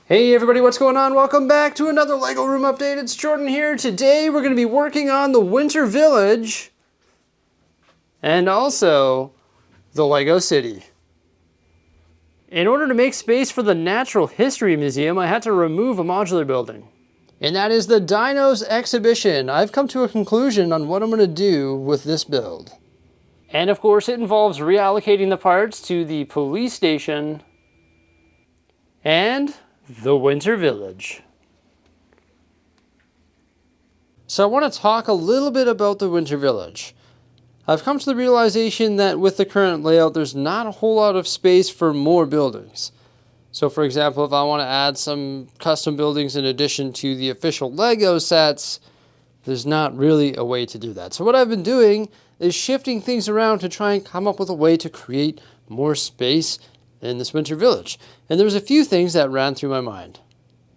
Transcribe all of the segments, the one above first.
Hey everybody, what's going on? Welcome back to another LEG Oroom update. It's Jordan here. Today we're going to be working on the Winter Village and also the Lego City. In order to make space for the Natural History Museum, I had to remove a modular building. And that is the Dinos Exhibition. I've come to a conclusion on what I'm going to do with this build. And of course it involves reallocating the parts to the police station and the Winter Village. So I want to talk a little bit about the Winter Village. I've come to the realization that with the current layout, there's not a whole lot of space for more buildings. So for example, if I want to add some custom buildings in addition to the official Lego sets, there's not really a way to do that. So what I've been doing is shifting things around to try and come up with a way to create more space in this Winter Village. And there was a few things that ran through my mind.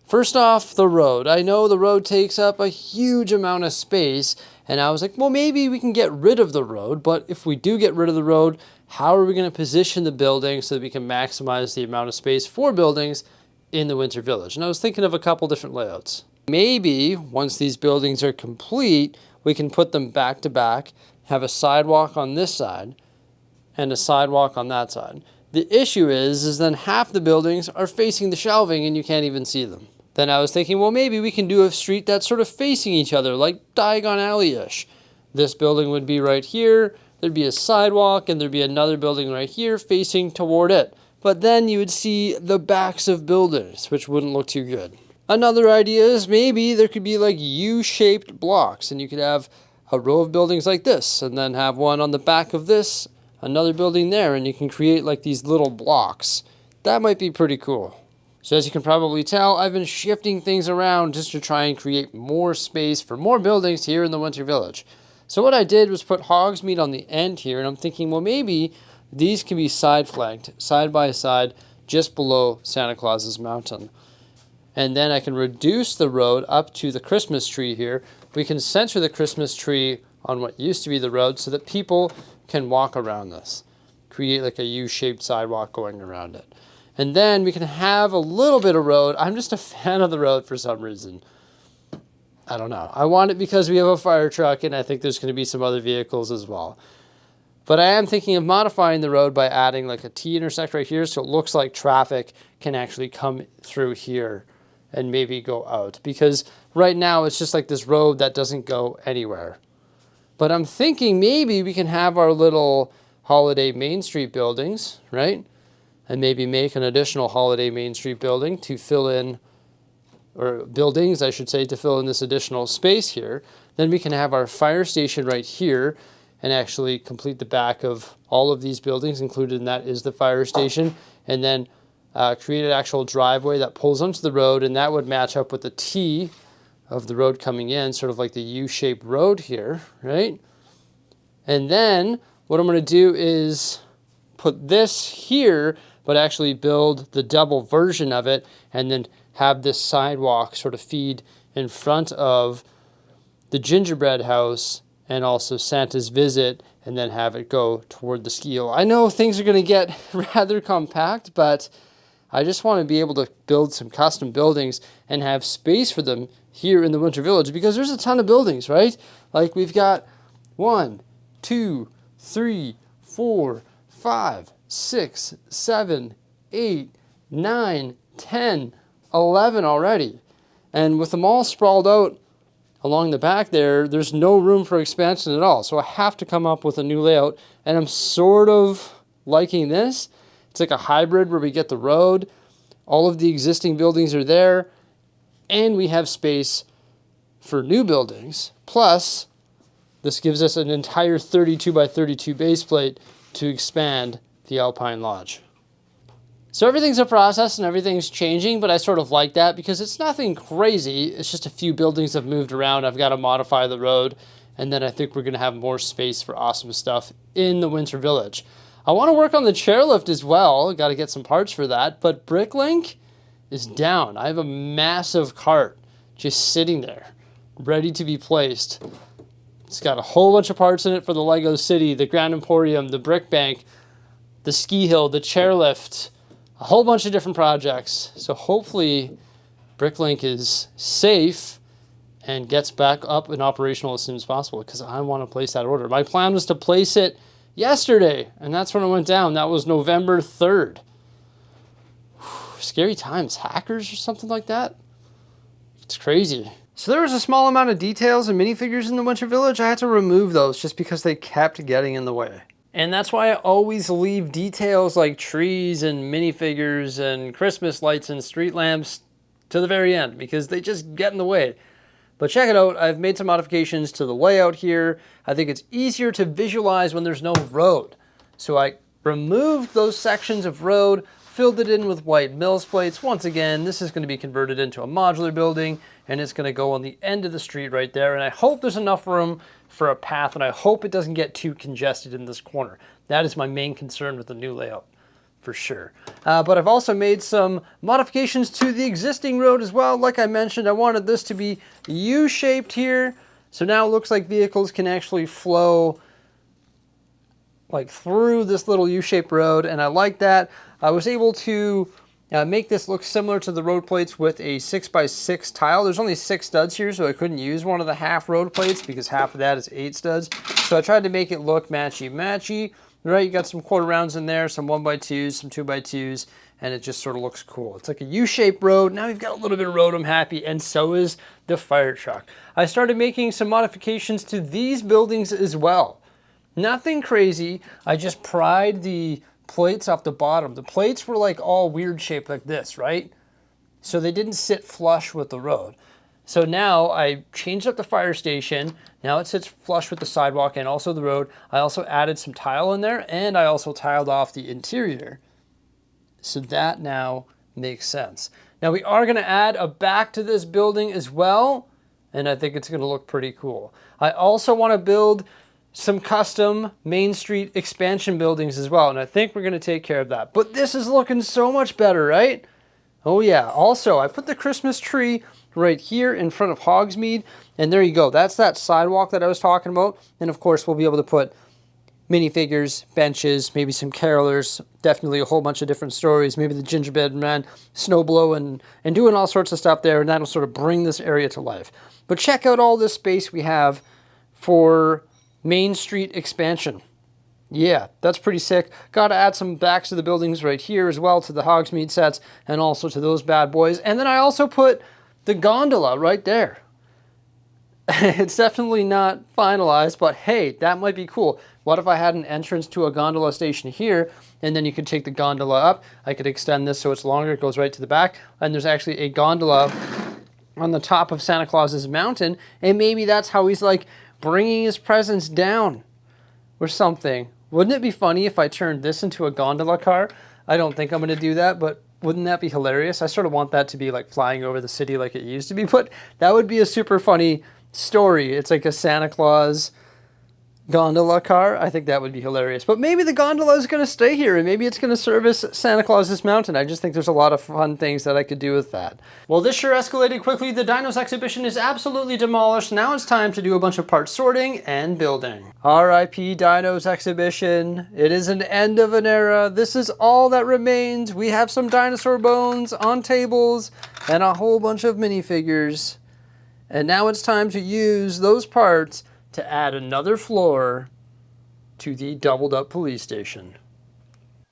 First off, the road. I know the road takes up a huge amount of space, and I was like, well, maybe we can get rid of the road, but if we do get rid of the road, how are we going to position the building so that we can maximize the amount of space for buildings in the Winter Village? And I was thinking of a couple different layouts. Maybe once these buildings are complete, we can put them back to back, have a sidewalk on this side and a sidewalk on that side. The issue is then half the buildings are facing the shelving and you can't even see them. Then I was thinking, well, maybe we can do a street that's sort of facing each other, like Diagon Alley-ish. This building would be right here, there'd be a sidewalk, and there'd be another building right here facing toward it. But then you would see the backs of buildings, which wouldn't look too good. Another idea is maybe there could be like U-shaped blocks, and you could have a row of buildings like this, and then have one on the back of this, another building there, and you can create like these little blocks. That might be pretty cool. So as you can probably tell, I've been shifting things around just to try and create more space for more buildings here in the Winter Village. So what I did was put Hogsmeade on the end here, and I'm thinking, well, maybe these can be side flanked, side by side, just below Santa Claus's mountain. And then I can reduce the road up to the Christmas tree here. We can center the Christmas tree on what used to be the road so that people can walk around this. Create like a U-shaped sidewalk going around it. And then we can have a little bit of road. I'm just a fan of the road for some reason. I don't know. I want it because we have a fire truck and I think there's going to be some other vehicles as well. But I am thinking of modifying the road by adding like a T-intersect right here so it looks like traffic can actually come through here and maybe go out. Because right now it's just like this road that doesn't go anywhere. But I'm thinking maybe we can have our little Holiday Main Street buildings, right? And maybe make an additional Holiday Main Street building to fill in, or buildings, I should say, to fill in this additional space here. Then we can have our fire station right here and actually complete the back of all of these buildings. Included in that is the fire station. And then create an actual driveway that pulls onto the road, and that would match up with the T of the road coming in, sort of like the U-shaped road here, right? And then what I'm going to do is put this here, but actually build the double version of it, and then have this sidewalk sort of feed in front of the gingerbread house and also Santa's visit, and then have it go toward the skeel. I know things are going to get rather compact, but I just want to be able to build some custom buildings and have space for them here in the Winter Village, because there's a ton of buildings, right? Like we've got 1, 2, 3, 4, 5, 6, 7, 8, 9, 10, 11 already. And with them all sprawled out along the back there, there's no room for expansion at all. So I have to come up with a new layout, and I'm sort of liking this. It's like a hybrid where we get the road, all of the existing buildings are there, and we have space for new buildings. Plus, this gives us an entire 32 by 32 base plate to expand the Alpine Lodge. So everything's a process and everything's changing, but I sort of like that because it's nothing crazy. It's just a few buildings have moved around. I've got to modify the road, and then I think we're going to have more space for awesome stuff in the Winter Village. I want to work on the chairlift as well. Got to get some parts for that, but Bricklink is down. I have a massive cart just sitting there, ready to be placed. It's got a whole bunch of parts in it for the Lego City, the Grand Emporium, the Brick Bank, the ski hill, the chairlift, a whole bunch of different projects. So hopefully Bricklink is safe and gets back up and operational as soon as possible, because I want to place that order. My plan was to place it yesterday, and that's when it went down. That was November 3rd. Scary times. Hackers or something like that? It's crazy. So there was a small amount of details and minifigures in the Winter Village. I had to remove those just because they kept getting in the way. And that's why I always leave details like trees and minifigures and Christmas lights and street lamps to the very end, because they just get in the way. But check it out, I've made some modifications to the layout here. I think it's easier to visualize when there's no road. So I removed those sections of road, filled it in with white mills plates. Once again, this is going to be converted into a modular building, and it's going to go on the end of the street right there. And I hope there's enough room for a path, and I hope it doesn't get too congested in this corner. That is my main concern with the new layout, for sure. But I've also made some modifications to the existing road as well. Like I mentioned, I wanted this to be U-shaped here. So now it looks like vehicles can actually flow like through this little U-shaped road, and I like that. I was able to make this look similar to the road plates with a 6x6 tile. There's only 6 studs here, so I couldn't use one of the half road plates because half of that is 8 studs. So I tried to make it look matchy-matchy. Right, you got some quarter rounds in there, some 1x2s, some 2x2s, and it just sort of looks cool. It's like a U-shaped road. Now we've got a little bit of road, I'm happy, and so is the fire truck. I started making some modifications to these buildings as well. Nothing crazy. I just pried the plates off the bottom. The plates were like all weird shaped like this, right? So they didn't sit flush with the road. So now I changed up the fire station. Now it sits flush with the sidewalk and also the road. I also added some tile in there, and I also tiled off the interior. So that now makes sense. Now we are going to add a back to this building as well, and I think it's going to look pretty cool. I also want to build some custom Main Street expansion buildings as well, and I think we're going to take care of that. But this is looking so much better, right? Oh yeah. Also, I put the Christmas tree right here in front of Hogsmeade, and there you go. That's that sidewalk that I was talking about. And of course, we'll be able to put minifigures, benches, maybe some carolers, definitely a whole bunch of different stories, maybe the gingerbread man, snow blow, and doing all sorts of stuff there, and that'll sort of bring this area to life. But check out all this space we have for Main Street expansion. Yeah, that's pretty sick. Got to add some backs to the buildings right here as well, to the Hogsmeade sets, and also to those bad boys. And then I also put the gondola right there. It's definitely not finalized, but hey, that might be cool. What if I had an entrance to a gondola station here, and then you could take the gondola up? I could extend this so it's longer, it goes right to the back, and there's actually a gondola on the top of Santa Claus's mountain, and maybe that's how he's like bringing his presents down or something. Wouldn't it be funny if I turned this into a gondola car? I don't think I'm going to do that, but wouldn't that be hilarious? I sort of want that to be like flying over the city like it used to be, but that would be a super funny story. It's like a Santa Claus gondola car. I think that would be hilarious. But maybe the gondola is going to stay here, and maybe it's going to service Santa Claus's mountain. I just think there's a lot of fun things that I could do with that. Well, this sure escalated quickly. The Dinos Exhibition is absolutely demolished. Now it's time to do a bunch of part sorting and building. R.I.P. Dinos Exhibition. It is an end of an era. This is all that remains. We have some dinosaur bones on tables and a whole bunch of minifigures. And now it's time to use those parts to add another floor to the doubled up police station.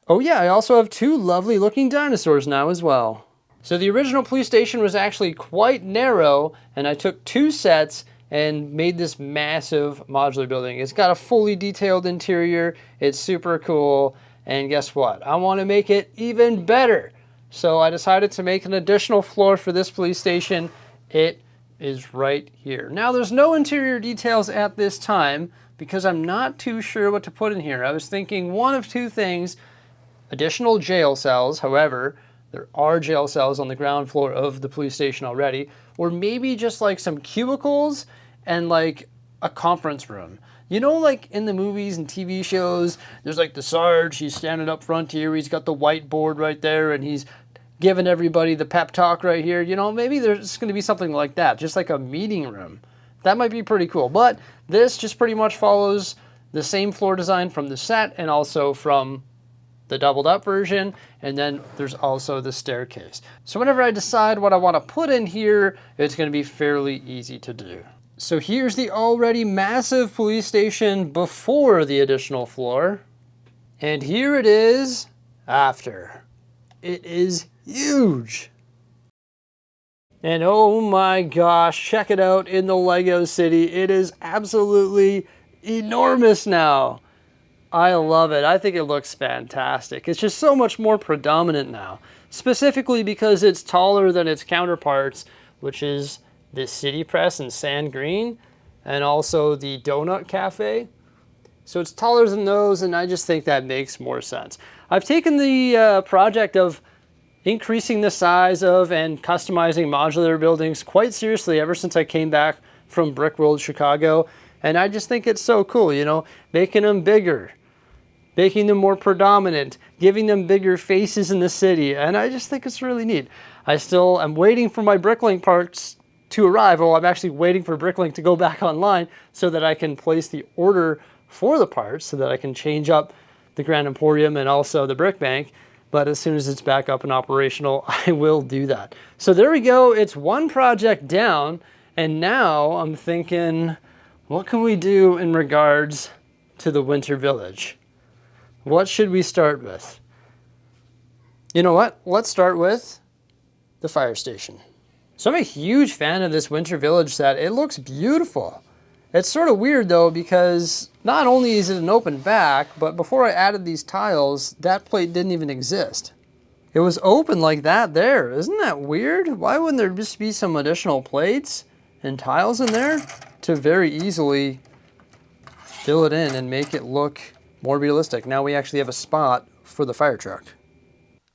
Oh yeah, I also have 2 lovely looking dinosaurs now as well. So the original police station was actually quite narrow, and I took 2 sets and made this massive modular building. It's got a fully detailed interior, it's super cool, and guess what? I want to make it even better. So I decided to make an additional floor for this police station. It is right here. Now there's no interior details at this time because I'm not too sure what to put in here. I was thinking one of 2 things: additional jail cells. However, there are jail cells on the ground floor of the police station already, or maybe just like some cubicles and like a conference room. You know, like in the movies and TV shows, there's like the Sarge, he's standing up front here, he's got the whiteboard right there, and he's giving everybody the pep talk right here. You know, maybe there's going to be something like that, just like a meeting room. That might be pretty cool. But this just pretty much follows the same floor design from the set and also from the doubled up version, and then there's also the staircase. So whenever I decide what I want to put in here, it's going to be fairly easy to do. So here's the already massive police station before the additional floor. And here it is after. It is huge. And oh my gosh, check it out in the Lego City. It is absolutely enormous now. I love it. I think it looks fantastic. It's just so much more predominant now, specifically because it's taller than its counterparts, which is the City Press in sand green and also the Donut Cafe. So it's taller than those, and I just think that makes more sense. I've taken the project of increasing the size of and customizing modular buildings quite seriously ever since I came back from Brick World Chicago, and I just think it's so cool, you know, making them bigger, making them more predominant, giving them bigger faces in the city, and I just think it's really neat. I still am waiting for my Bricklink parts to arrive. Well, I'm actually waiting for Bricklink to go back online so that I can place the order for the parts so that I can change up the Grand Emporium and also the Brick Bank. But as soon as it's back up and operational, I will do that. So there we go. It's one project down. And now I'm thinking, what can we do in regards to the Winter Village? What should we start with? You know what? Let's start with the fire station. So I'm a huge fan of this Winter Village set. It looks beautiful. It's sort of weird though, because not only is it an open back, but before I added these tiles, that plate didn't even exist. It was open like that there. Isn't that weird? Why wouldn't there just be some additional plates and tiles in there to very easily fill it in and make it look more realistic? Now we actually have a spot for the fire truck,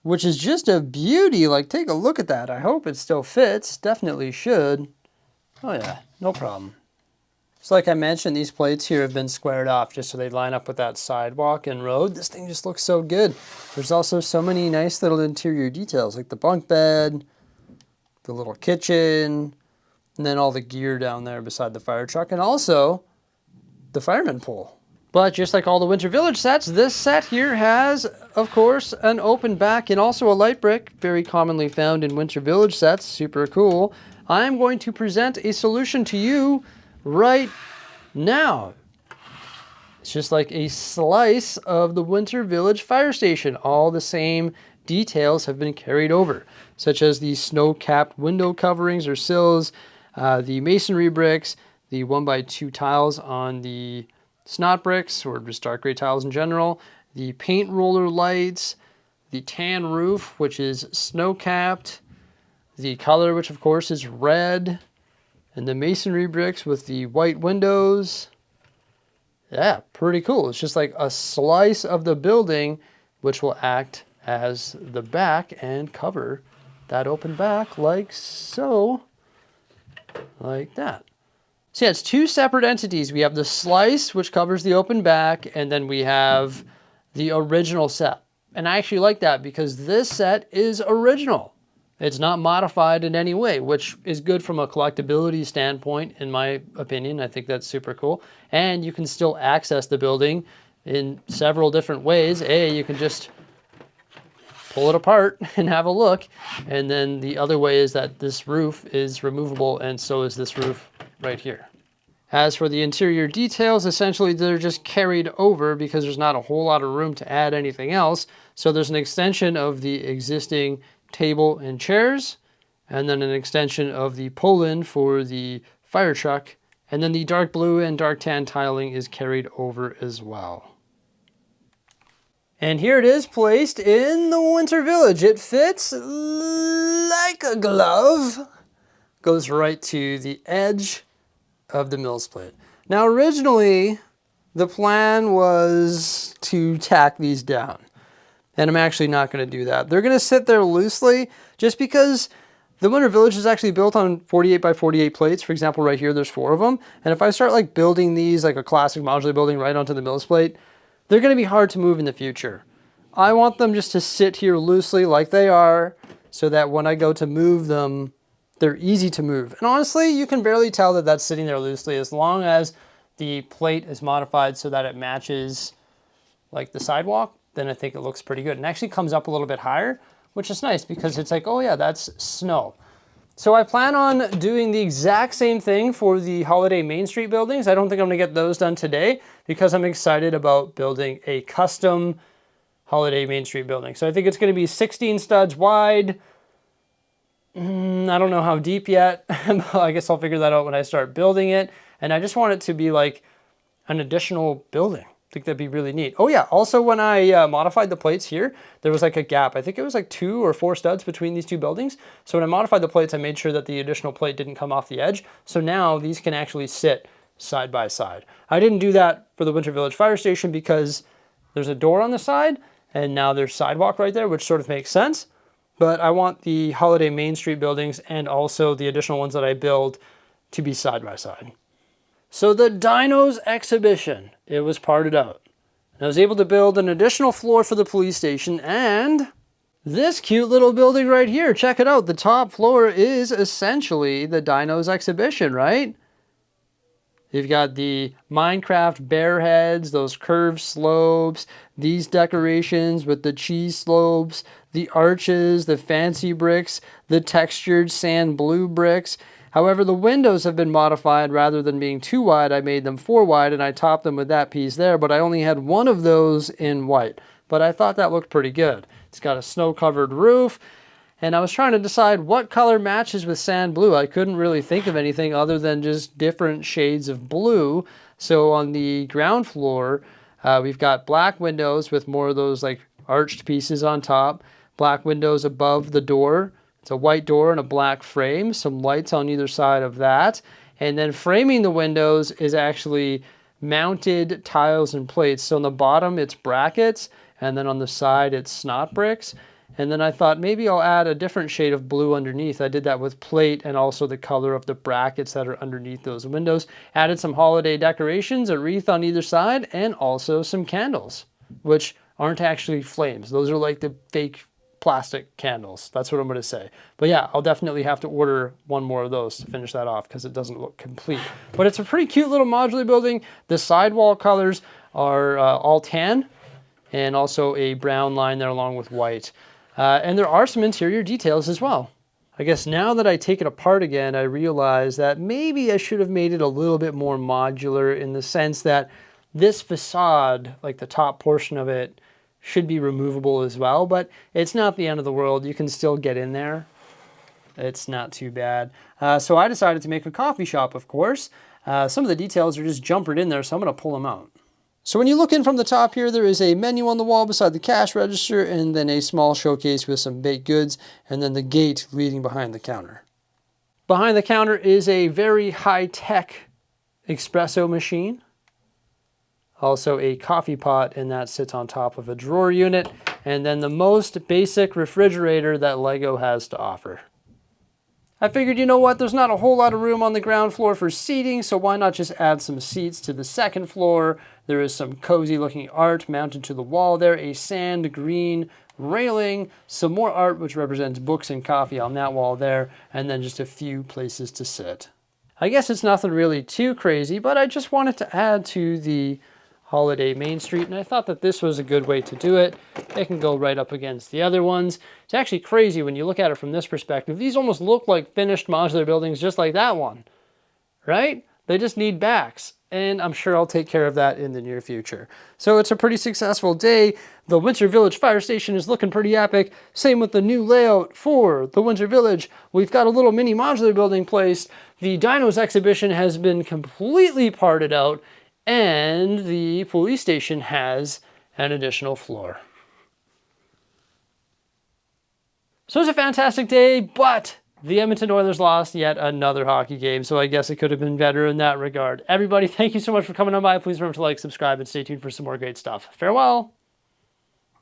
which is just a beauty. Like, take a look at that. I hope it still fits. Definitely should. Oh yeah, no problem. So like I mentioned, these plates here have been squared off just so they line up with that sidewalk and road. This thing just looks so good. There's also so many nice little interior details, like the bunk bed, the little kitchen, and then all the gear down there beside the fire truck, and also the fireman pole. But just like all the Winter Village sets, this set here has, of course, an open back and also a light brick, very commonly found in Winter Village sets. Super cool. I'm going to present a solution to you right now. It's just like a slice of the Winter Village fire station. All the same details have been carried over, such as the snow-capped window coverings or sills, the masonry bricks, the 1x2 tiles on the snot bricks, or just dark gray tiles in general, the paint roller lights, the tan roof, which is snow-capped, the color, which of course is red, and the masonry bricks with the white windows. Yeah, pretty cool. It's just like a slice of the building, which will act as the back and cover that open back like so, like that. So yeah, it's two separate entities. We have the slice, which covers the open back, and then we have the original set. And I actually like that because this set is original. It's not modified in any way, which is good from a collectability standpoint, in my opinion. I think that's super cool. And you can still access the building in several different ways. You can just pull it apart and have a look. And then the other way is that this roof is removable, and so is this roof right here. As for the interior details, essentially they're just carried over because there's not a whole lot of room to add anything else. So there's an extension of the existing table and chairs, and then an extension of the pull-in for the fire truck, and then the dark blue and dark tan tiling is carried over as well. And here it is placed in the Winter Village. It fits like a glove. Goes right to the edge of the Mills plate. Now originally the plan was to tack these down, and I'm actually not going to do that. They're going to sit there loosely just because the Winter Village is actually built on 48 by 48 plates. For example, right here, there's 4 of them. And if I start like building these like a classic modular building right onto the Mills plate, they're going to be hard to move in the future. I want them just to sit here loosely like they are, so that when I go to move them, they're easy to move. And honestly, you can barely tell that that's sitting there loosely as long as the plate is modified so that it matches like the sidewalk. then I think it looks pretty good. And actually comes up a little bit higher, which is nice because it's like, oh yeah, that's snow. So I plan on doing the exact same thing for the Holiday Main Street buildings. I don't think I'm gonna get those done today because I'm excited about building a custom Holiday Main Street building. So I think it's gonna be 16 studs wide. I don't know how deep yet. I guess I'll figure that out when I start building it. And I just want it to be like an additional building. I think that'd be really neat. Oh yeah, also when I modified the plates here, there was like a gap. I think it was like 2 or 4 studs between these two buildings. So when I modified the plates, I made sure that the additional plate didn't come off the edge. So now these can actually sit side by side. I didn't do that for the Winter Village Fire Station because there's a door on the side and now there's sidewalk right there, which sort of makes sense. But I want the Holiday Main Street buildings and also the additional ones that I build to be side by side. So the Dinos Exhibition, it was parted out. I was able to build an additional floor for the police station and this cute little building right here. Check it out. The top floor is essentially the Dinos Exhibition, right? You've got the Minecraft bear heads, those curved slopes, these decorations with the cheese slopes, the arches, the fancy bricks, the textured sand blue bricks. However, the windows have been modified. Rather than being 2 wide, I made them 4 wide and I topped them with that piece there, but I only had one of those in white. But I thought that looked pretty good. It's got a snow-covered roof, and I was trying to decide what color matches with sand blue. I couldn't really think of anything other than just different shades of blue. So on the ground floor, we've got black windows with more of those like arched pieces on top, black windows above the door. It's a white door and a black frame, some lights on either side of that. And then framing the windows is actually mounted tiles and plates. So on the bottom, it's brackets, and then on the side, it's snot bricks. And then I thought maybe I'll add a different shade of blue underneath. I did that with plate and also the color of the brackets that are underneath those windows. Added some holiday decorations, a wreath on either side, and also some candles, which aren't actually flames. Those are like the fake plastic candles. That's what I'm going to say. But yeah, I'll definitely have to order one more of those to finish that off because it doesn't look complete. But it's a pretty cute little modular building. The sidewall colors are all tan and also a brown line there along with white. And there are some interior details as well. I guess now that I take it apart again, I realize that maybe I should have made it a little bit more modular in the sense that this facade, like the top portion of it, should be removable as well, but it's not the end of the world. You can still get in there. It's not too bad. So I decided to make a coffee shop, of course. Some of the details are just jumpered in there, so I'm going to pull them out. So when you look in from the top here, there is a menu on the wall beside the cash register, and then a small showcase with some baked goods, and then the gate leading behind the counter. Behind the counter is a very high-tech espresso machine. Also a coffee pot, and that sits on top of a drawer unit. And then the most basic refrigerator that LEGO has to offer. I figured, you know what, there's not a whole lot of room on the ground floor for seating, so why not just add some seats to the second floor. There is some cozy looking art mounted to the wall there, a sand green railing, some more art which represents books and coffee on that wall there, and then just a few places to sit. I guess it's nothing really too crazy, but I just wanted to add to the Holiday Main Street, and I thought that this was a good way to do it. It can go right up against the other ones. It's actually crazy when you look at it from this perspective. These almost look like finished modular buildings just like that one, right? They just need backs, and I'm sure I'll take care of that in the near future. So it's a pretty successful day. The Winter Village Fire Station is looking pretty epic. Same with the new layout for the Winter Village. We've got a little mini modular building placed. The Dinos Exhibition has been completely parted out, and the police station has an additional floor. So it's a fantastic day, but the Edmonton Oilers lost yet another hockey game, so I guess it could have been better in that regard. Everybody, thank you so much for coming on by. Please remember to like, subscribe, and stay tuned for some more great stuff. Farewell!